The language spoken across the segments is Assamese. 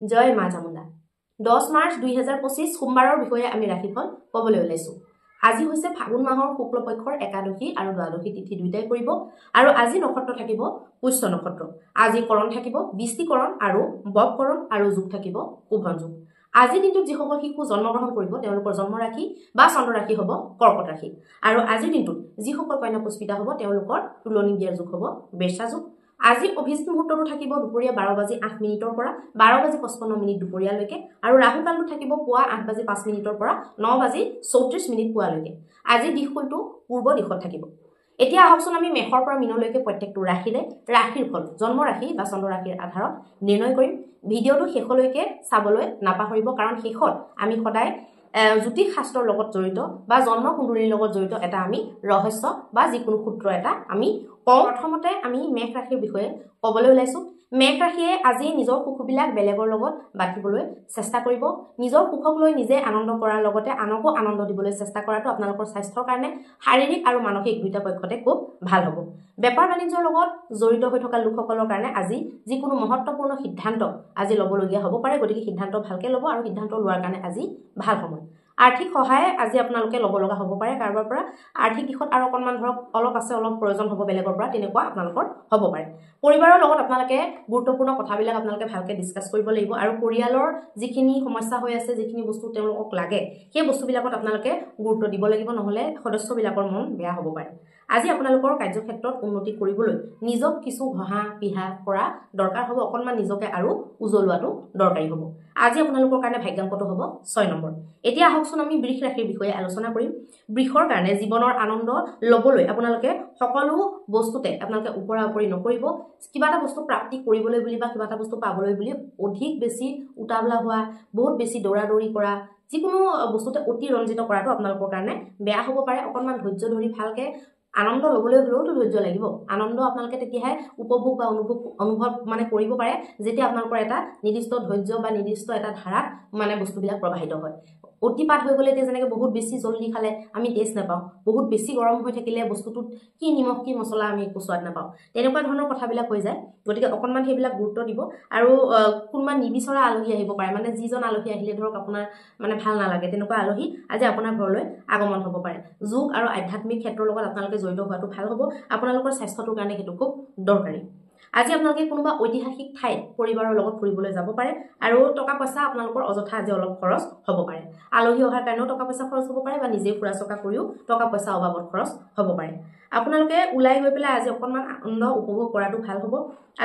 জয় মা চামুণ্ডা। 10 মাৰ্চ 2025 সোমবাৰৰ বিষয়ে আমি ৰাশিফল ক'বলৈ ওলাইছো। আজি হৈছে ফাগুন মাহৰ শুক্লপক্ষৰ একাদশী আৰু দ্বাদশী তিথি দুইটাই পৰিব আৰু আজি নক্ষত্ৰ থাকিব পুষ্য নক্ষত্ৰ। আজি কৰণ থাকিব বৃষ্টিকৰণ আৰু ববকৰণ আৰু যোগ থাকিব কুভন যোগ। আজি দিনটোত যিসকল শিশু জন্মগ্ৰহণ কৰিব তেওঁলোকৰ জন্ম ৰাশি বা চন্দ্ৰ ৰাশি হ'ব কৰ্কট ৰাশি আৰু আজিৰ দিনটোত যিসকল কন্যা পুষ্পিতা হ'ব তেওঁলোকৰ তুলনি বিয়াৰ যোগ হ'ব বৃষা যোগ। আজি অভিজিত মুহূৰ্তটো থাকিব দুপৰীয়া 12:08 পৰা 12:55 দুপৰীয়ালৈকে আৰু ৰাহু কালটো থাকিব পুৱা 8:05 পৰা 9:34 পুৱালৈকে। আজি দিশকোণটো পূৰ্ব দিশত থাকিব। এতিয়া আহকচোন আমি মেষৰ পৰা মীনলৈকে প্ৰত্যেকটো ৰাশিৰ ফল জন্ম ৰাশি বা চন্দ্ৰ ৰাশিৰ আধাৰত নিৰ্ণয় কৰিম। ভিডিঅ'টো শেষলৈকে চাবলৈ নাপাহৰিব, কাৰণ শেষত আমি সদায় জ্যোতিষ শাস্ত্ৰৰ লগত জড়িত বা জন্ম কুণ্ডলীৰ লগত জড়িত এটা আমি ৰহস্য বা যিকোনো সূত্ৰ এটা আমি কওঁ। প্ৰথমতে আমি মেষ ৰাশিৰ বিষয়ে ক'বলৈ ওলাইছো। মেষ ৰাশিয়ে আজি নিজৰ সুখবিলাক বেলেগৰ লগত বাটিবলৈ চেষ্টা কৰিব। নিজৰ সুখক লৈ নিজে আনন্দ কৰাৰ লগতে আনকো আনন্দ দিবলৈ চেষ্টা কৰাটো আপোনালোকৰ স্বাস্থ্যৰ কাৰণে শাৰীৰিক আৰু মানসিক দুইটা পক্ষতে খুব ভাল হ'ব। বেপাৰ বাণিজ্যৰ লগত জড়িত হৈ থকা লোকসকলৰ কাৰণে আজি যিকোনো মহত্বপূৰ্ণ সিদ্ধান্ত আজি ল'বলগীয়া হ'ব পাৰে, গতিকে সিদ্ধান্ত ভালকৈ ল'ব আৰু সিদ্ধান্ত লোৱাৰ কাৰণে আজি ভাল সময়। আৰ্থিক সহায় আজি আপোনালোকে ল'ব লগা হ'ব পাৰে কাৰোবাৰ পৰা। আৰ্থিক দিশত আৰু অকণমান ধৰক অলপ প্ৰয়োজন হ'ব বেলেগৰ পৰা, তেনেকুৱা আপোনালোকৰ হ'ব পাৰে। পৰিবাৰৰ লগত আপোনালোকে গুৰুত্বপূৰ্ণ কথাবিলাক আপোনালোকে ভালকৈ ডিছকাছ কৰিব লাগিব আৰু পৰিয়ালৰ যিখিনি সমস্যা হৈ আছে, যিখিনি বস্তু তেওঁলোকক লাগে সেই বস্তুবিলাকত আপোনালোকে গুৰুত্ব দিব লাগিব, নহ'লে সদস্যবিলাকৰ মন বেয়া হ'ব পাৰে। আজি আপোনালোকৰ কাৰ্যক্ষেত্ৰত উন্নতি কৰিবলৈ নিজক কিছু ঘঁহা পিহা কৰা দৰকাৰ হ'ব, অকণমান নিজকে আৰু উজ্বলোৱাটো দৰকাৰী হ'ব। আজি আপোনালোকৰ কাৰণে ভাগ্যাংকটো হ'ব 6 নম্বৰ। এতিয়া আহকচোন আমি বৃষ ৰাশিৰ বিষয়ে আলোচনা কৰিম। বৃষৰ কাৰণে জীৱনৰ আনন্দ ল'বলৈ আপোনালোকে সকলো বস্তুতে আপোনালোকে ওপৰা ওপৰি নকৰিব। কিবা এটা বস্তু প্ৰাপ্তি কৰিবলৈ বুলি বা কিবা এটা বস্তু পাবলৈ বুলি অধিক বেছি উতাবলা হোৱা, বহুত বেছি দৌৰা-দৌৰি কৰা, যিকোনো বস্তুতে অতি ৰঞ্জিত কৰাটো আপোনালোকৰ কাৰণে বেয়া হ'ব পাৰে। অকণমান ধৈৰ্য ধৰি ভালকে আনন্দ ল'বলৈ হ'লেওতো ধৈৰ্য লাগিব। আনন্দ আপোনালোকে তেতিয়াহে উপভোগ বা অনুভৱ কৰিব পাৰে যেতিয়া আপোনালোকৰ এটা নিৰ্দিষ্ট ধৈৰ্য বা নিৰ্দিষ্ট এটা ধাৰাত বস্তুবিলাক প্ৰবাহিত হয়। অতিপাত হৈ গ'লে এতিয়া যেনেকৈ বহুত বেছি জলদি খালে আমি টেষ্ট নাপাওঁ, বহুত বেছি গৰম হৈ থাকিলে বস্তুটোত কি নিমখ কি মছলা আমি একো সোৱাদ নাপাওঁ, তেনেকুৱা ধৰণৰ কথাবিলাক হৈ যায়। গতিকে অকণমান সেইবিলাক গুৰুত্ব দিব আৰু কোনোবা নিবিচৰা আলহী আহিব পাৰে, যিজন আলহী আহিলে ধৰক আপোনাৰ ভাল নালাগে, তেনেকুৱা আলহী আজি আপোনাৰ ঘৰলৈ আগমন হ'ব পাৰে। যোগ আৰু আধ্যাত্মিক ক্ষেত্ৰৰ লগত আপোনালোকে জড়িত হোৱাটো ভাল হ'ব। আপোনালোকৰ স্বাস্থ্যটোৰ কাৰণে সেইটো খুব দৰকাৰী। আজি আপোনালোকে কোনোবা ঐতিহাসিক ঠাইত পৰিবাৰৰ লগত ফুৰিবলৈ যাব পাৰে আৰু টকা পইচা আপোনালোকৰ অযথা আজি অলপ খৰচ হ'ব পাৰে। আলহী অহাৰ কাৰণেও টকা পইচা খৰচ হ'ব পাৰে বা নিজে ফুৰা চকা কৰিও টকা পইচা অবাবত খৰচ হ'ব পাৰে। আপোনালোকে ওলাই গৈ পেলাই আজি অকণমান আনন্দ উপভোগ কৰাটো ভাল হ'ব।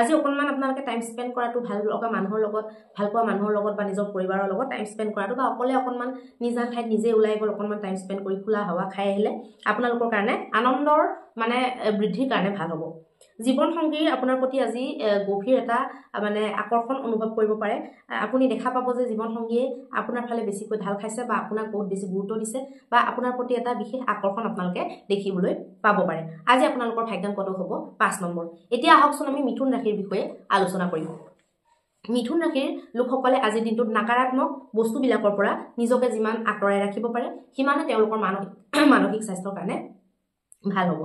আজি অকণমান আপোনালোকে টাইম স্পেণ্ড কৰাটো ভাল লগা মানুহৰ লগত, ভালপোৱা মানুহৰ লগত বা নিজৰ পৰিবাৰৰ লগত টাইম স্পেণ্ড কৰাটো বা অকলে অকণমান নিজান ঠাইত নিজে ওলাই গ'ল অকণমান টাইম স্পেণ্ড কৰি খোলা হাৱা খাই আহিলে আপোনালোকৰ কাৰণে আনন্দৰ বৃদ্ধিৰ কাৰণে ভাল হ'ব। জীৱন সংগীৰ আপোনাৰ প্ৰতি আজি গভীৰ এটা আকৰ্ষণ অনুভৱ কৰিব পাৰে। আপুনি দেখা পাব যে জীৱন সংগীয়ে আপোনাৰ ফালে বেছিকৈ ঢাল খাইছে বা আপোনাক বহুত বেছি গুৰুত্ব দিছে বা আপোনাৰ প্ৰতি এটা বিশেষ আকৰ্ষণ আপোনালোকে দেখিবলৈ পাব পাৰে। আজি আপোনালোকৰ ভাগ্যাংকটো হ'ব 5 নম্বৰ। এতিয়া আহকচোন আমি মিথুন ৰাশিৰ বিষয়ে আলোচনা কৰিম। মিথুন ৰাশিৰ লোকসকলে আজিৰ দিনটোত নাকাৰাত্মক বস্তুবিলাকৰ পৰা নিজকে যিমান আঁতৰাই ৰাখিব পাৰে সিমানে তেওঁলোকৰ মানসিক স্বাস্থ্যৰ কাৰণে ভাল হ'ব।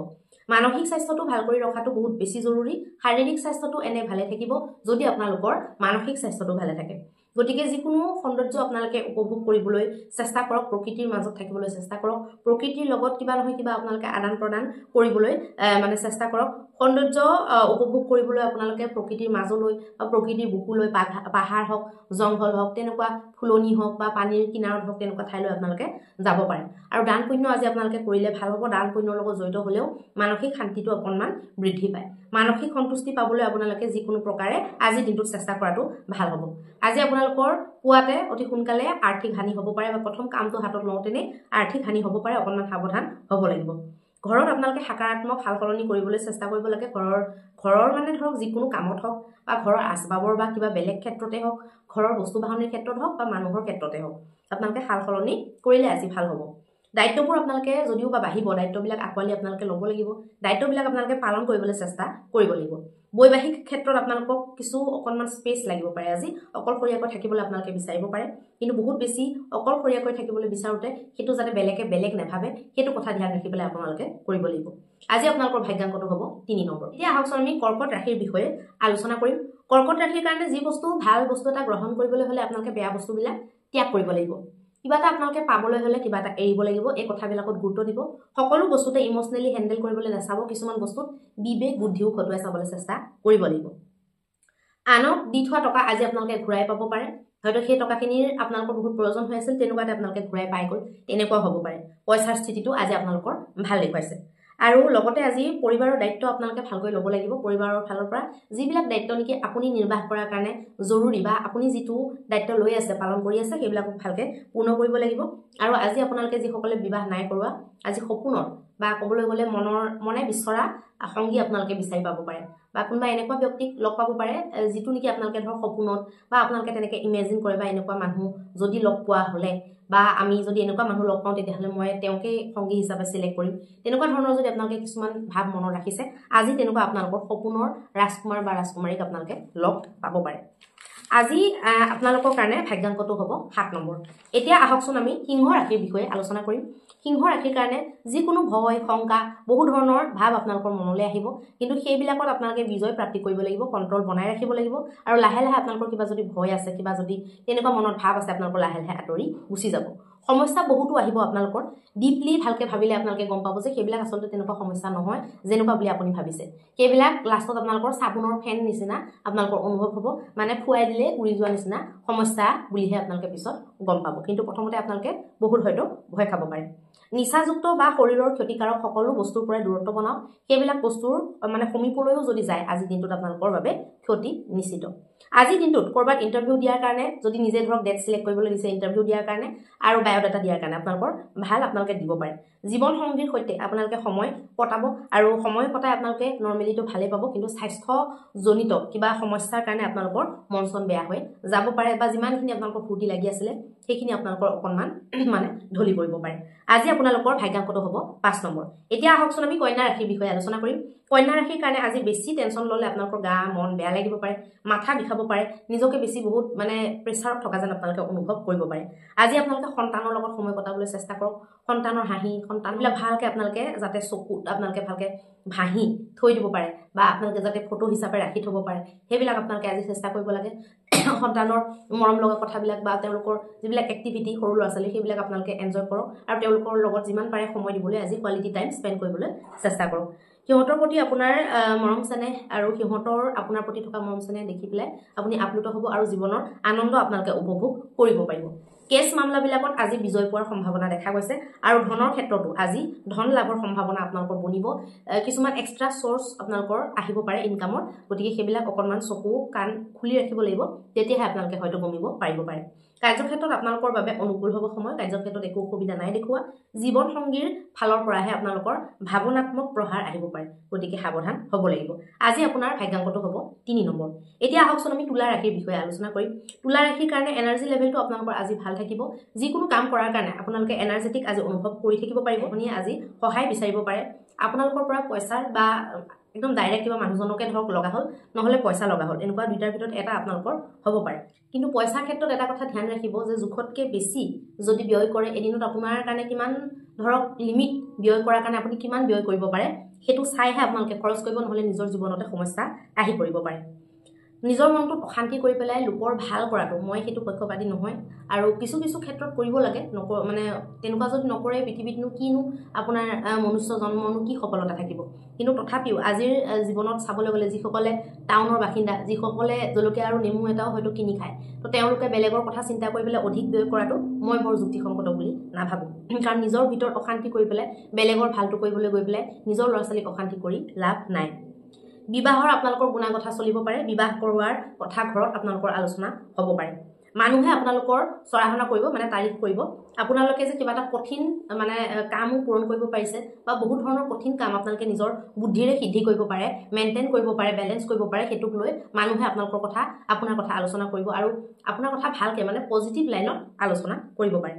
মানসিক স্বাস্থ্যটো ভাল কৰি ৰখাটো বহুত বেছি জৰুৰী। শাৰীৰিক স্বাস্থ্যটো এনে ভালে থাকিব যদি আপোনালোকৰ মানসিক স্বাস্থ্যটো ভালে থাকে। গতিকে যিকোনো সৌন্দৰ্য আপোনালোকে উপভোগ কৰিবলৈ চেষ্টা কৰক, প্ৰকৃতিৰ মাজত থাকিবলৈ চেষ্টা কৰক, প্ৰকৃতিৰ লগত কিবা নহয় কিবা আপোনালোকে আদান প্ৰদান কৰিবলৈ চেষ্টা কৰক। সৌন্দৰ্য উপভোগ কৰিবলৈ আপোনালোকে প্ৰকৃতিৰ মাজলৈ বা প্ৰকৃতিৰ বুকুলৈ পাহাৰ হওক, জংঘল হওক, তেনেকুৱা ফুলনি হওক বা পানীৰ কিনাৰত হওক, তেনেকুৱা ঠাইলৈ আপোনালোকে যাব পাৰে। আৰু দান পুণ্য আজি আপোনালোকে কৰিলে ভাল হ'ব। দান পুণ্যৰ লগত জড়িত হ'লেও মানসিক শান্তিটো অকণমান বৃদ্ধি পায়। মানসিক সন্তুষ্টি পাবলৈ আপোনালোকে যিকোনো প্ৰকাৰে আজিৰ দিনটোত চেষ্টা কৰাটো ভাল হ'ব। আজি আপোনালোকৰ পুৱাতে অতি সোনকালে আৰ্থিক হানি হ'ব পাৰে বা প্ৰথম কামটো হাতত লওঁতেনে আৰ্থিক হানি হ'ব পাৰে, অকণমান সাৱধান হ'ব লাগিব। ঘৰত আপোনালোকে সকাৰাত্মক সাল সলনি কৰিবলৈ চেষ্টা কৰিব লাগে। ঘৰৰ ধৰক যিকোনো কামত হওক বা ঘৰৰ আচবাবৰ বা কিবা বেলেগ ক্ষেত্ৰতে হওক, ঘৰৰ বস্তু বাহনিৰ ক্ষেত্ৰত হওক বা মানুহৰ ক্ষেত্ৰতে হওক, আপোনালোকে সাল সলনি কৰিলে আজি ভাল হ'ব। দায়িত্ববোৰ আপোনালোকে যদিও বা বাঢ়িব, দায়িত্ববিলাক আঁকোৱালি আপোনালোকে ল'ব লাগিব। দায়িত্ববিলাক আপোনালোকে পালন কৰিবলৈ চেষ্টা কৰিব লাগিব। বৈবাহিক ক্ষেত্ৰত আপোনালোকক কিছু অকণমান স্পেচ লাগিব পাৰে। আজি অকলশৰীয়াকৈ থাকিবলৈ আপোনালোকে বিচাৰিব পাৰে, কিন্তু বহুত বেছি অকলশৰীয়াকৈ থাকিবলৈ বিচাৰোঁতে সেইটো যাতে বেলেগ নাভাবে সেইটো কথা ধ্যান ৰাখি পেলাই আপোনালোকে কৰিব লাগিব। আজি আপোনালোকৰ ভাগ্যাংকটো হ'ব 3 নম্বৰ। এতিয়া আহকচোন আমি কৰ্কট ৰাশিৰ বিষয়ে আলোচনা কৰিম। কৰ্কট ৰাশিৰ কাৰণে যি বস্তু ভাল বস্তু এটা গ্ৰহণ কৰিবলৈ হ'লে আপোনালোকে বেয়া বস্তুবিলাক ত্যাগ কৰিব লাগিব কিবা এটা আপোনালোকে পাবলৈ হ'লে কিবা এটা এৰিব লাগিব এই কথাবিলাকত গুৰুত্ব দিব সকলো বস্তুতে ইমোশনেলি হেন্ডেল কৰিবলৈ নাচাব কিছুমান বস্তুত বিবেক বুদ্ধিও খটুৱাই চাবলৈ চেষ্টা কৰিব লাগিব আনক দি থোৱা টকা আজি আপোনালোকে ঘূৰাই পাব পাৰে হয়তো সেই টকাখিনিৰ আপোনালোকৰ বহুত প্ৰয়োজন হৈ আছিল তেনেকুৱাতে আপোনালোকে ঘূৰাই পাই গ'ল তেনেকুৱাও হ'ব পাৰে পইচাৰ স্থিতিটো আজি আপোনালোকৰ ভাল দেখুৱাইছে আৰু লগতে আজি পৰিবাৰৰ দায়িত্ব আপোনালোকে ভালকৈ ল'ব লাগিব পৰিবাৰৰ ফালৰ পৰা যিবিলাক দায়িত্ব নেকি আপুনি নিৰ্বাহ কৰাৰ কাৰণে জৰুৰী বা আপুনি যিটো দায়িত্ব লৈ আছে পালন কৰি আছে সেইবিলাকক ভালকৈ পূৰ্ণ কৰিব লাগিব আৰু আজি আপোনালোকে যিসকলে বিবাহ নাই কৰোৱা আজি সপোনৰ বা ক'বলৈ গ'লে মনে বিচৰা সংগী আপোনালোকে বিচাৰি পাব পাৰে বা কোনোবা এনেকুৱা ব্যক্তিক লগ পাব পাৰে যিটো নেকি আপোনালোকে ধৰক সপোনত বা আপোনালোকে তেনেকৈ ইমেজিন কৰে বা এনেকুৱা মানুহ যদি লগ পোৱা হ'লে বা আমি যদি এনেকুৱা মানুহ লগ পাওঁ তেতিয়াহ'লে মই তেওঁকে সংগী হিচাপে চিলেক্ট কৰিম তেনেকুৱা ধৰণৰ যদি আপোনালোকে কিছুমান ভাৱ মনত ৰাখিছে আজি তেনেকুৱা আপোনালোকৰ সপোনৰ ৰাজকুমাৰ বা ৰাজকুমাৰীক আপোনালোকে লগ পাব পাৰে আজি আপোনালোকৰ কাৰণে ভাগ্যাংকটো হ'ব 7 নম্বৰ এতিয়া আহকচোন আমি সিংহ ৰাশিৰ বিষয়ে আলোচনা কৰিম সিংহ ৰাশিৰ কাৰণে যিকোনো ভয় শংকা বহু ধৰণৰ ভাৱ আপোনালোকৰ মনলৈ আহিব কিন্তু সেইবিলাকত আপোনালোকে বিজয় প্ৰাপ্তি কৰিব লাগিব কণ্ট্ৰল বনাই ৰাখিব লাগিব আৰু লাহে লাহে আপোনালোকৰ কিবা যদি ভয় আছে কিবা যদি তেনেকুৱা মনত ভাৱ আছে আপোনালোকৰ লাহে লাহে আঁতৰি গুচি যাব সমস্যা বহুতো আহিব আপোনালোকৰ ডিপলি ভালকৈ ভাবিলে আপোনালোকে গম পাব যে সেইবিলাক আচলতে তেনেকুৱা সমস্যা নহয় যেনেকুৱা বুলি আপুনি ভাবিছে সেইবিলাক লাষ্টত আপোনালোকৰ চাবোনৰ ফেন নিচিনা আপোনালোকৰ অনুভৱ হ'ব মানে ফুৱাই দিলে উৰি যোৱা নিচিনা সমস্যা বুলিহে আপোনালোকে পিছত গম পাব কিন্তু প্ৰথমতে আপোনালোকে বহুত হয়তো ভয় খাব পাৰে নিচাযুক্ত বা শৰীৰৰ ক্ষতিকাৰক সকলো বস্তুৰ পৰা দূৰত্ব বনাওক সেইবিলাক বস্তুৰ মানে সমীপলৈও যদি যায় আজি দিনটোত আপোনালোকৰ বাবে ক্ষতি নিশ্চিত আজি দিনটোত কৰবাত ইন্টাৰভিউ দিয়াৰ কাৰণে যদি নিজে ধৰক ডেট সিলেক্ট কৰিবলৈ দিছে ইন্টাৰভিউ দিয়াৰ কাৰণে আৰু বায়োডাটা দিয়াৰ কাৰণে আপোনালোকৰ ভাল আপোনালোকে দিব পাৰে জীৱন সংগীৰ সৈতে আপোনালোকে সময় কটাব আৰু সময় কটাই আপোনালোকে নৰ্মেলিটো ভালে পাব কিন্তু স্বাস্থ্যজনিত কিবা সমস্যাৰ কাৰণে আপোনালোকৰ মন চন বেয়া হৈ যাব পাৰে বা যিমানখিনি আপোনালোকৰ ফূৰ্তি লাগি আছিলে সেইখিনি আপোনালোকৰ অকণমান মানে ঢলি পৰিব পাৰে আজি আপোনালোকৰ ভাগ্যাংকটো হ'ব 5 নম্বৰ এতিয়া আহকচোন আমি কন্যা ৰাশিৰ বিষয়ে আলোচনা কৰিম কন্যা ৰাশিৰ কাৰণে আজি বেছি টেনচন ল'লে আপোনালোকৰ গা মন বেয়া লাগিব পাৰে মাথা বিষাব পাৰে নিজকে বেছি বহুত মানে প্ৰেছাৰত থকা যেন আপোনালোকে অনুভৱ কৰিব পাৰে আজি আপোনালোকে সন্তানৰ লগত সময় কটাবলৈ চেষ্টা কৰক সন্তানৰ হাঁহি সন্তানবিলাক ভালকৈ আপোনালোকে যাতে চকুত আপোনালোকে ভালকৈ ভাহি থৈ দিব পাৰে বা আপোনালোকে যাতে ফটো হিচাপে ৰাখি থ'ব পাৰে সেইবিলাক আপোনালোকে আজি চেষ্টা কৰিব লাগে সন্তানৰ মৰম লগা কথাবিলাক বা তেওঁলোকৰ যিবিলাক এক্টিভিটি সৰু ল'ৰা ছোৱালী সেইবিলাক আপোনালোকে এনজয় কৰক আৰু তেওঁলোকৰ লগত যিমান পাৰে সময় দিবলৈ আজি কোৱালিটি টাইম স্পেণ্ড কৰিবলৈ চেষ্টা কৰক সিহঁতৰ প্ৰতি আপোনাৰ মৰম চেনেহ আৰু সিহঁতৰ আপোনাৰ প্ৰতি থকা মৰম চেনেহ দেখি পেলাই আপুনি আপ্লুত হ'ব আৰু জীৱনৰ আনন্দ আপোনালোকে উপভোগ কৰিব পাৰিব কেছ মামলাবিলাকত আজি বিজয় পোৱাৰ সম্ভাৱনা দেখা গৈছে আৰু ধনৰ ক্ষেত্ৰতো আজি ধন লাভৰ সম্ভাৱনা আপোনালোকৰ বনিব কিছুমান এক্সট্ৰা সোৰ্স আপোনালোকৰ আহিব পাৰে ইনকামৰ গতিকে সেইবিলাক অকণমান চকু কাণ খুলি ৰাখিব লাগিব তেতিয়াহে আপোনালোকে হয়তো গমিব পাৰিব পাৰে কাৰ্যক্ষেত্ৰত আপোনালোকৰ বাবে অনুকূল হ'ব সময় কাৰ্যক্ষেত্ৰত একো অসুবিধা নাই দেখুওৱা জীৱন সংগীৰ ফালৰ পৰাহে আপোনালোকৰ ভাৱনাত্মক প্ৰহাৰ আহিব পাৰে গতিকে সাৱধান হ'ব লাগিব আজি আপোনাৰ ভাগ্যাংকটো হ'ব 3 নম্বৰ এতিয়া আহকচোন আমি তুলা ৰাশিৰ বিষয়ে আলোচনা কৰিম তুলা ৰাশিৰ কাৰণে এনাৰ্জি লেভেলটো আপোনালোকৰ আজি ভাল থাকিব যিকোনো কাম কৰাৰ কাৰণে আপোনালোকে এনাৰ্জেটিক আজি অনুভৱ কৰি থাকিব পাৰিব আপুনি আজি সহায় বিচাৰিব পাৰে আপোনালোকৰ পৰা পইচাৰ বা একদম ডাইৰেক্ট কিবা মানুহজনকে ধৰক লগা হ'ল নহলে পইচা লগা হ'ল এনেকুৱা দুইটাৰ ভিতৰত এটা আপোনালোকৰ হ'ব পাৰে কিন্তু পইচাৰ ক্ষেত্ৰত এটা কথা ধ্যান ৰাখিব যে জুখতকৈ বেছি যদি ব্যয় কৰে এদিনত আপোনাৰ কাৰণে কিমান ধৰক লিমিট ব্যয় কৰাৰ কাৰণে আপুনি কিমান ব্যয় কৰিব পাৰে সেইটো চাইহে আপোনালোকে খৰচ কৰিব নহলে নিজৰ জীৱনতে সমস্যা আহি পৰিব পাৰে নিজৰ মনটোত অশান্তি কৰি পেলাই লোকৰ ভাল কৰাটো মই সেইটো পক্ষপাতী নহয় আৰু কিছু কিছু ক্ষেত্ৰত কৰিব লাগে মানে তেনেকুৱা যদি নকৰে পৃথিৱীতনো কিনো আপোনাৰ মনুষ্য জন্মনো কি সফলতা থাকিব কিন্তু তথাপিও আজিৰ জীৱনত চাবলৈ গ'লে যিসকলে টাউনৰ বাসিন্দা যিসকলে জলকীয়া আৰু নেমু এটাও হয়তো কিনি খায় তো তেওঁলোকে বেলেগৰ কথা চিন্তা কৰি পেলাই অধিক ব্যয় কৰাটো মই বৰ যুক্তিসংগত বুলি নাভাবোঁ কাৰণ নিজৰ ভিতৰত অশান্তি কৰি পেলাই বেলেগৰ ভালটো কৰিবলৈ গৈ পেলাই নিজৰ ল'ৰা ছোৱালীক অশান্তি কৰি লাভ নাই বিবাহৰ আপোনালোকৰ গুণাগথা চলিব পাৰে বিবাহ কৰোৱাৰ কথা ঘৰত আপোনালোকৰ আলোচনা হ'ব পাৰে মানুহে আপোনালোকৰ সৰাহনা কৰিব মানে তাৰিফ কৰিব আপোনালোকে যে কিবা এটা কঠিন মানে কামো পূৰণ কৰিব পাৰিছে বা বহুত ধৰণৰ কঠিন কাম আপোনালোকে নিজৰ বুদ্ধিৰে সিদ্ধি কৰিব পাৰে মেইনটেইন কৰিব পাৰে বেলেন্স কৰিব পাৰে হেতুক লৈ মানুহে আপোনালোকৰ কথা আপোনাৰ কথা আলোচনা কৰিব আৰু আপোনাৰ কথা ভালকৈ মানে পজিটিভ লাইনত আলোচনা কৰিব পাৰে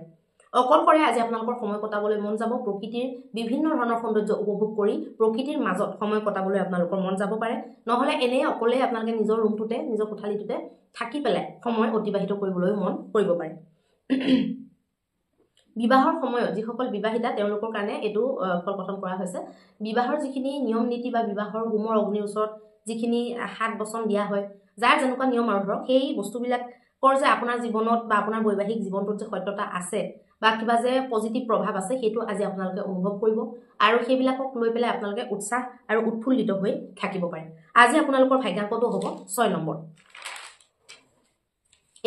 অকলশৰে আজি আপোনালোকৰ সময় কটাবলৈ মন যাব প্ৰকৃতিৰ বিভিন্ন ধৰণৰ সৌন্দৰ্য উপভোগ কৰি প্ৰকৃতিৰ মাজত সময় কটাবলৈ আপোনালোকৰ মন যাব পাৰে নহলে এনে অকলে আপোনালোকে নিজৰ ৰুমটোতে নিজৰ কোঠালিটোতে থাকি পেলাই সময় অতিবাহিত কৰিবলৈ মন কৰিব পাৰে বিবাহৰ সময়ত যিসকল বিবাহিতা তেওঁলোকৰ কাৰণে এইটো ফল গঠন কৰা হৈছে বিবাহৰ যিখিনি নিয়ম নীতি বা বিবাহৰ হোমৰ অগ্নিৰ ওচৰত যিখিনি হাত বচন দিয়া হয় যাৰ যেনেকুৱা নিয়ম আৰু ধৰক সেই বস্তুবিলাকৰ যে আপোনাৰ জীৱনত বা আপোনাৰ বৈবাহিক জীৱনটোত যে সত্যতা আছে বা কিবা যে পজিটিভ প্ৰভাৱ আছে সেইটো আজি আপোনালোকে অনুভৱ কৰিব আৰু সেইবিলাকক লৈ পেলাই আপোনালোকে উৎসাহ আৰু উৎফুল্লিত হৈ থাকিব পাৰে। আজি আপোনালোকৰ ভাগ্যাংকটো হ'ব 6 নম্বৰ।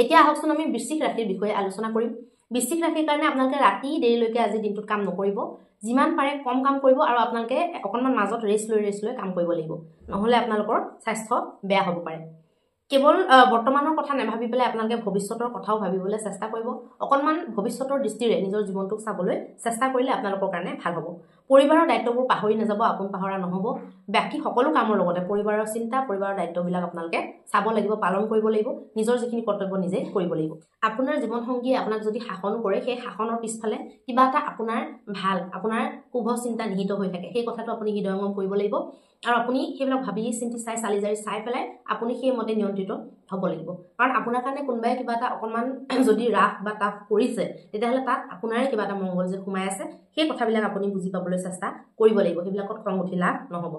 এতিয়া আহকচোন আমি বৃশ্চিক ৰাশিৰ বিষয়ে আলোচনা কৰিম। বৃশ্চিক ৰাশিৰ কাৰণে আপোনালোকে ৰাতি দেৰিলৈকে আজি দিনটোত কাম নকৰিব, যিমান পাৰে কম কাম কৰিব আৰু আপোনালোকে অকণমান মাজত ৰেষ্ট লৈ কাম কৰিব লাগিব, নহ'লে আপোনালোকৰ স্বাস্থ্য বেয়া হ'ব পাৰে। কেৱল বৰ্তমানৰ কথা নাভাবি পেলাই আপোনালোকে ভৱিষ্যতৰ কথাও ভাবিবলৈ চেষ্টা কৰিব। অকণমান ভৱিষ্যতৰ দৃষ্টিৰে নিজৰ জীৱনটোক চাবলৈ চেষ্টা কৰিলে আপোনালোকৰ কাৰণে ভাল হ'ব। পৰিবাৰৰ দায়িত্ববোৰ পাহৰি নাযাব, আপোন পাহৰা নহ'ব। বাকী সকলো কামৰ লগতে পৰিবাৰৰ চিন্তা, পৰিবাৰৰ দায়িত্ববিলাক আপোনালোকে চাব লাগিব, পালন কৰিব লাগিব, নিজৰ যিখিনি কৰ্তব্য নিজে কৰিব লাগিব। আপোনাৰ জীৱনসংগীয়ে আপোনাক যদি শাসন কৰে, সেই শাসনৰ পিছফালে কিবা এটা আপোনাৰ ভাল, আপোনাৰ শুভ চিন্তা নিহিত হৈ থাকে, সেই কথাটো আপুনি হৃদয়ঙ্গম কৰিব লাগিব আৰু আপুনি সেইবিলাক ভাবি চিন্তি চালি জাৰি চাই পেলাই আপুনি সেইমতে নিয়ন্ত্ৰিত হ'ব লাগিব। কাৰণ আপোনাৰ কাৰণে কোনোবাই কিবা এটা অকণমান যদি ৰাফ বা টাফ কৰিছে, তেতিয়াহ'লে তাত আপোনাৰে কিবা এটা মংগল যে সোমাই আছে, সেই কথাবিলাক আপুনি বুজি পাবলৈ চেষ্টা কৰিব লাগিব, সেইবিলাকত খং উঠি লাভ নহ'ব।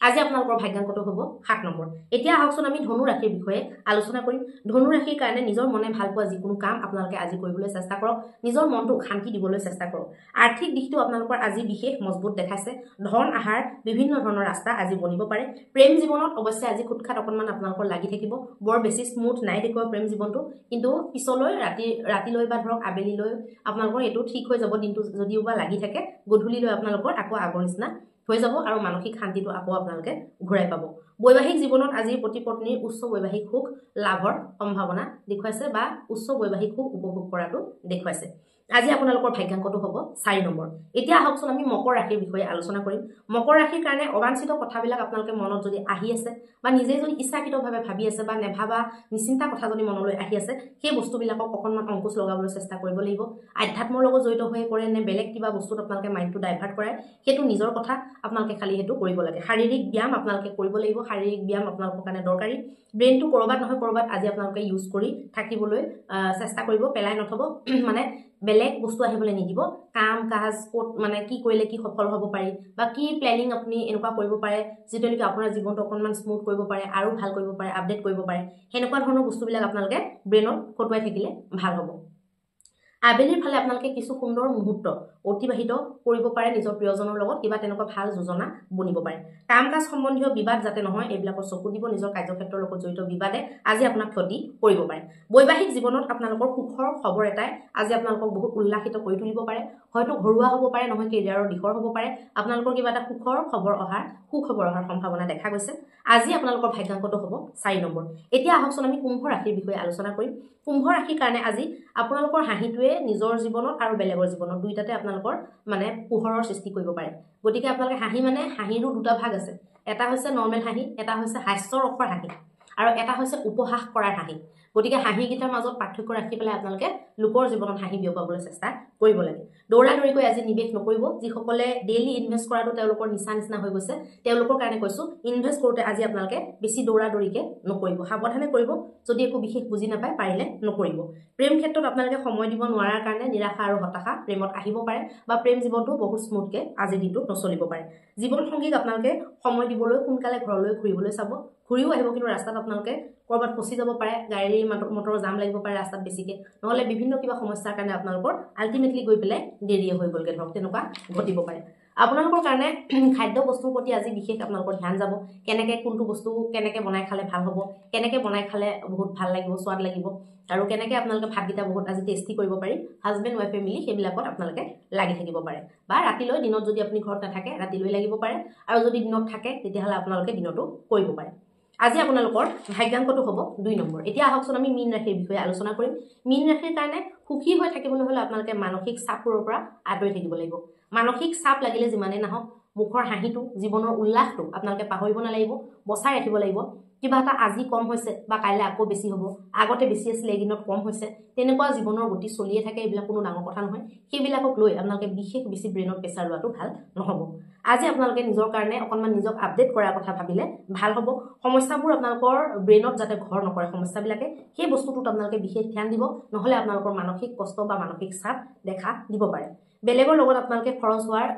আজি আপোনালোকৰ ভাগ্যাংকটো হ'ব 7 নম্বৰ। এতিয়া আহকচোন আমি ধনু ৰাশিৰ বিষয়ে আলোচনা কৰিম। ধনু ৰাশিৰ কাৰণে নিজৰ মনে ভাল পোৱা যিকোনো কাম আপোনালোকে আজি কৰিবলৈ চেষ্টা কৰক, নিজৰ মনটোক শান্তি দিবলৈ চেষ্টা কৰক। আৰ্থিক দিশটো আপোনালোকৰ আজি বিশেষ মজবুত দেখাইছে, ধন আহাৰ বিভিন্ন ধৰণৰ ৰাস্তা আজি বনিব পাৰে। প্ৰেম জীৱনত অৱশ্যে আজি খুটখাট অকণমান আপোনালোকৰ লাগি থাকিব, বৰ বেছি স্মুথ নাই দেখুৱা প্ৰেম জীৱনটো, কিন্তু পিছলৈ ৰাতিলৈ বা ধৰক আবেলিলৈ আপোনালোকৰ এইটো ঠিক হৈ যাব। দিনটো যদিও বা লাগি থাকে, গধূলিলৈ আপোনালোকৰ আকৌ আগৰ নিচিনা হৈ যাব আৰু মানসিক শান্তিটো আকৌ আপোনালোকে ঘূৰাই পাব। বৈবাহিক জীৱনত আজি পতি পত্নীৰ উচ্চ বৈবাহিক সুখ লাভৰ সম্ভাৱনা দেখুৱাইছে বা উচ্চ বৈবাহিক সুখ উপভোগ কৰাটো দেখুৱাইছে। আজি আপোনালোকৰ ভাগ্যাংকটো হ'ব 4 নম্বৰ। এতিয়া আহকচোন আমি মকৰ ৰাশিৰ বিষয়ে আলোচনা কৰিম। মকৰ ৰাশিৰ কাৰণে অবাঞ্ছিত কথাবিলাক আপোনালোকে মনত যদি আহি আছে বা নিজে যদি ইচ্ছাকৃতভাৱে ভাবি আছে বা নেভাবা নিশ্চিন্তা কথা যদি মনলৈ আহি আছে, সেই বস্তুবিলাকক অকণমান অংকুশ লগাবলৈ চেষ্টা কৰিব লাগিব। আধ্যাত্মৰ লগত জড়িত হৈ কৰে নে বেলেগ কিবা বস্তুত আপোনালোকে মাইণ্ডটো ডাইভাৰ্ট কৰে, সেইটো নিজৰ কথা, আপোনালোকে খালি সেইটো কৰিব লাগে। শাৰীৰিক ব্যায়াম আপোনালোকে কৰিব লাগিব, শাৰীৰিক ব্যায়াম আপোনালোকৰ কাৰণে দৰকাৰী। ব্ৰেইনটো ক'ৰবাত নহয় ক'ৰবাত আজি আপোনালোকে ইউজ কৰি থাকিবলৈ চেষ্টা কৰিব, পেলাই নথব, মানে বেলেগ বস্তু আহিবলৈ নিদিব। কাম কাজ ক'ত মানে কি কৰিলে কি সফল হ'ব পাৰি বা কি প্লেনিং আপুনি এনেকুৱা কৰিব পাৰে যিটোলৈকে আপোনাৰ জীৱনটো অকণমান স্মুথ কৰিব পাৰে আৰু ভাল কৰিব পাৰে, আপডেট কৰিব পাৰে, সেনেকুৱা ধৰণৰ বস্তুবিলাক আপোনালোকে ব্ৰেইনত খটুৱাই থাকিলে ভাল হ'ব। আবেলিৰ ফালে আপোনালোকে কিছু সুন্দৰ মুহূৰ্ত অতিবাহিত কৰিব পাৰে নিজৰ প্ৰিয়জনৰ লগত, কিবা তেনেকুৱা ভাল যোজনা বনিব পাৰে। কাম কাজ সম্বন্ধীয় বিবাদ যাতে নহয় এইবিলাকৰ চকু দিব, নিজৰ কাৰ্যক্ষেত্ৰৰ লগত জড়িত বিবাদে আজি আপোনাক ক্ষতি কৰিব পাৰে। বৈবাহিক জীৱনত আপোনালোকৰ সুখৰ খবৰ এটাই আজি আপোনালোকক বহুত উল্লাসিত কৰি তুলিব পাৰে, হয়তো ঘৰুৱা হ'ব পাৰে, নহয় কেৰিয়াৰৰ দিশৰ হ'ব পাৰে। আপোনালোকৰ কিবা এটা সুখৰ খবৰ অহাৰ সম্ভাৱনা দেখা গৈছে। আজি আপোনালোকৰ ভাগ্যাংকটো হ'ব 4 নম্বৰ। এতিয়া আহকচোন আমি কুম্ভ ৰাশিৰ বিষয়ে আলোচনা কৰিম। কুম্ভ ৰাশিৰ কাৰণে আজি আপোনালোকৰ হাঁহিটোৱে নিজৰ জীৱনত আৰু বেলেগৰ জীৱনত দুইটাতে আপোনালোকৰ মানে পোহৰৰ সৃষ্টি কৰিব পাৰে। গতিকে আপোনালোকে হাঁহি মানে হাঁহিৰো দুটা ভাগ আছে, এটা হৈছে নৰ্মেল হাঁহি, এটা হৈছে হাস্যৰসৰ হাঁহি আৰু এটা হৈছে উপহাস কৰাৰ হাঁহি। গতিকে হাঁহিকেইটাৰ মাজত পাৰ্থক্য ৰাখি পেলাই আপোনালোকে লোকৰ জীৱনত হাঁহি বিয়পাবলৈ চেষ্টা কৰিব লাগে। দৌৰা দৌৰিকৈ আজি নিৱেশ নকৰিব। যিসকলে ডেইলি ইনভেষ্ট কৰাটো তেওঁলোকৰ নিচিনা হৈ গৈছে, তেওঁলোকৰ কাৰণে কৈছোঁ, ইনভেষ্ট কৰোঁতে আজি আপোনালোকে বেছি দৌৰা দৌৰিকৈ নকৰিব, সাৱধানে কৰিব। যদি একো বিশেষ বুজি নাপায় পাৰিলে নকৰিব। প্ৰেম ক্ষেত্ৰত আপোনালোকে সময় দিব নোৱাৰাৰ কাৰণে নিৰাশা আৰু হতাশা প্ৰেমত আহিব পাৰে বা প্ৰেম জীৱনটো বহুত স্মুথকৈ আজিৰ দিনটোত নচলিব পাৰে। জীৱনসংগীক আপোনালোকে সময় দিবলৈ সোনকালে ঘৰলৈ ঘূৰিবলৈ চাব। ঘূৰিও আহিব, কিন্তু ৰাস্তাত আপোনালোকে ক'ৰবাত ফচি যাব পাৰে, গাড়ী মটৰৰ জাম লাগিব পাৰে ৰাস্তাত বেছিকৈ, নহ'লে বিভিন্ন কিবা সমস্যাৰ কাৰণে আপোনালোকৰ আল্টিমেটলি গৈ পেলাই দেৰিয়ে হৈ গ'লগৈ, ধৰক তেনেকুৱা ঘটিব পাৰে। আপোনালোকৰ কাৰণে খাদ্য বস্তুৰ প্ৰতি আজি বিশেষ আপোনালোকৰ ধ্যান যাব। কেনেকৈ কোনটো বস্তু কেনেকৈ বনাই খালে ভাল হ'ব, কেনেকৈ বনাই খালে বহুত ভাল লাগিব, সোৱাদ লাগিব, আৰু কেনেকৈ আপোনালোকে ভাতকেইটা বহুত আজি টেষ্টি কৰিব পাৰি, হাজবেণ্ড ৱাইফে মিলি সেইবিলাকত আপোনালোকে লাগি থাকিব পাৰে। বা ৰাতিলৈ, দিনত যদি আপুনি ঘৰত নাথাকে ৰাতিলৈ লাগিব পাৰে, আৰু যদি দিনত থাকে তেতিয়াহ'লে আপোনালোকে দিনতো কৰিব পাৰে। আজি আপোনালোকৰ ভাগ্যাংকটো হ'ব 2 নম্বৰ। এতিয়া আহকচোন আমি মীন ৰাশিৰ বিষয়ে আলোচনা কৰিম। মীন ৰাশিৰ কাৰণে সুখী হৈ থাকিবলৈ হ'লে আপোনালোকে মানসিক চাপবোৰৰ পৰা আঁতৰি থাকিব লাগিব। মানসিক চাপ লাগিলে যিমানেই নাহক, মুখৰ হাঁহিটো, জীৱনৰ উল্লাসটো আপোনালোকে পাহৰিব নালাগিব, বচাই ৰাখিব লাগিব। কিবা এটা আজি কম হৈছে বা কাইলৈ আকৌ বেছি হ'ব, আগতে বেছি আছিলে এইদিনত কম হৈছে, তেনেকুৱা জীৱনৰ গতি চলিয়ে থাকে, এইবিলাক কোনো ডাঙৰ কথা নহয়। সেইবিলাকক লৈ আপোনালোকে বিশেষ বেছি ব্ৰেইনত প্ৰেছাৰ লোৱাটো ভাল নহ'ব। আজি আপোনালোকে নিজৰ কাৰণে অকণমান নিজক আপডেট কৰাৰ কথা ভাবিলে ভাল হ'ব। সমস্যাবোৰ আপোনালোকৰ ব্ৰেইনত যাতে ঘৰ নকৰে সমস্যাবিলাকে, সেই বস্তুটোত আপোনালোকে বিশেষ ধ্যান দিব, নহ'লে আপোনালোকৰ মানসিক কষ্ট বা মানসিক চাপ দেখা দিব পাৰে। বেলেগৰ লগত আপোনালোকে খৰচ হোৱাৰ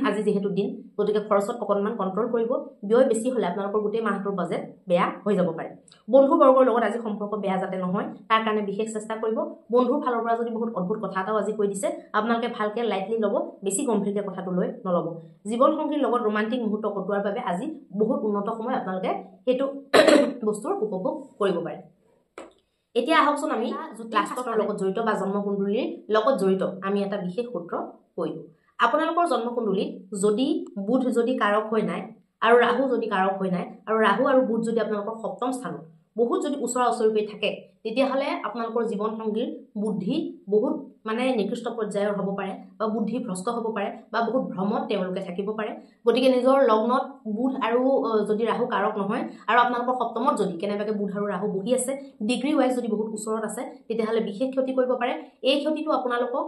আজি যেহেতু দিন গতিকে খৰচত অকণমান কণ্ট্ৰল কৰিব ব্যয় বেছি হ'লে আপোনালোকৰ গোটেই মাহটোৰ বাজেট বেয়া হৈ যাব পাৰে বন্ধুবৰ্গৰ লগত আজি সম্পৰ্ক বেয়া যাতে নহয় তাৰ কাৰণে বিশেষ চেষ্টা কৰিব বন্ধুৰ ফালৰ পৰা যদি বহুত অদ্ভুত কথা এটাও আজি কৈ দিছে আপোনালোকে ভালকে লাইটলি ল'ব বেছি গম্ভীৰকৈ কথাটো লৈ নল'ব জীৱন সংগীৰ লগত ৰোমান্টিক মুহূৰ্ত কটোৱাৰ বাবে আজি বহুত উন্নত সময় আপোনালোকে সেইটো বস্তুৰ উপভোগ কৰিব পাৰে এতিয়া আহকচোন আমি লাষ্টৰ লগত জড়িত বা জন্মকুণ্ডলীৰ লগত জড়িত আমি এটা বিশেষ সূত্ৰ কৈ দিওঁ আপোনালোকৰ জন্মকুণ্ডলীত যদি বুধ যদি কাৰক হৈ নাই আৰু ৰাহু যদি কাৰক হৈ নাই আৰু ৰাহু আৰু বুধ যদি আপোনালোকৰ সপ্তম স্থানত বহুত যদি ওচৰা ওচৰিকৈ থাকে তেতিয়াহ'লে আপোনালোকৰ জীৱন সংগীৰ বুদ্ধি বহুত মানে নিকৃষ্ট পৰ্যায়ৰ হ'ব পাৰে বা বুদ্ধি ভ্ৰষ্ট হ'ব পাৰে বা বহুত ভ্ৰমত তেওঁলোকে থাকিব পাৰে গতিকে নিজৰ লগ্নত বুধ আৰু যদি ৰাহু কাৰক নহয় আৰু আপোনালোকৰ সপ্তমত যদি কেনেবাকৈ বুধ আৰু ৰাহু বহি আছে ডিগ্ৰী ৱাইজ যদি বহুত ওচৰত আছে তেতিয়াহ'লে বিশেষ ক্ষতি কৰিব পাৰে এই ক্ষতিটো আপোনালোকক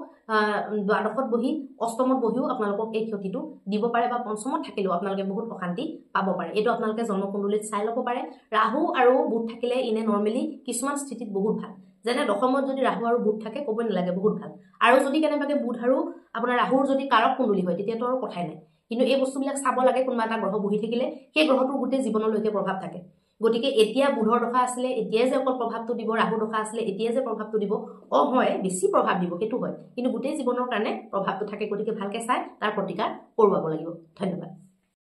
দ্বাদশত বহি অষ্টমত বহিও আপোনালোকক এই ক্ষতিটো দিব পাৰে বা পঞ্চমত থাকিলেও আপোনালোকে বহুত অশান্তি পাব পাৰে এইটো আপোনালোকে জন্মকুণ্ডলীত চাই ল'ব পাৰে ৰাহু আৰু বুধ থাকিলে ইনে নৰ্মেলি কিছুমান স্থিতিত বহুত ভাল যেনে দশমত যদি ৰাহু আৰু বুধ থাকে ক'ব নালাগে বহুত ভাল আৰু যদি কেনেবাকৈ বুধ আৰু আপোনাৰ ৰাহুৰ যদি কাৰক কুণ্ডলী হয় তেতিয়াতো আৰু কথাই নাই কিন্তু এই বস্তুবিলাক চাব লাগে কোনোবা এটা গ্ৰহ বহি থাকিলে সেই গ্ৰহটোৰ গোটেই জীৱনলৈকে প্ৰভাৱ থাকে গতিকে এতিয়া বুধৰ দশা আছিলে এতিয়াই যে অকল প্ৰভাৱটো দিব ৰাহুৰ দশা আছিলে এতিয়াই যে প্ৰভাৱটো দিব হয় বেছি প্ৰভাৱ দিব সেইটো হয় কিন্তু গোটেই জীৱনৰ কাৰণে প্ৰভাৱটো থাকে গতিকে ভালকৈ চাই তাৰ প্ৰতিকাৰ কৰোৱাব লাগিব ধন্যবাদ